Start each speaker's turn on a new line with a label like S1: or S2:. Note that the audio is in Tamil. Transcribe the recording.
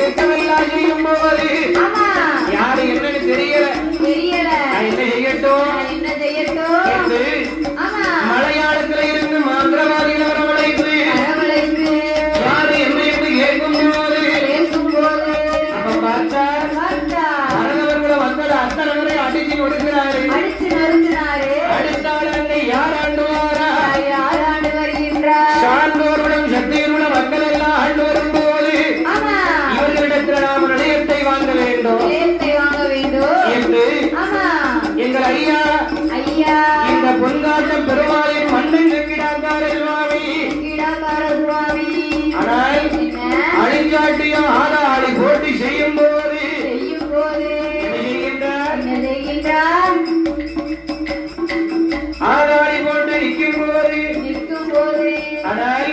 S1: எடுக்கவெல்லாம் செய்யும் போது யாரு என்னன்னு தெரியல என்ன செய்யட்டும் மலையாளத்துல இருந்து மந்திரவாதிகள் வரவழைத்து யாரு என்ன என்று கேட்கும் போது அப்ப பார்த்தா மரணவர்களை வந்தது அத்தனை அடிச்சு நொடுக்கிறாரு அடுத்தாள் அங்கே யார் ஆண்டுவாரா சான்றோர்களும் சக்திகளும் மக்கள் எல்லாம் ஆண்டு வரும்போது இவர்களிடத்தில் நாம் நிலையத்தை வாங்க வேண்டும் என்று எங்கள் ஐயா இந்த பொன்காட்டம் பெருமாளின் மண்ணன் செங்கிடாக்கார சுவாமி ஆனால் அழிஞ்சாட்டியும் ஆடாளி போட்டி செய்யும் போது ஆடாளி போட்டு நிற்கும் போது ஆனால்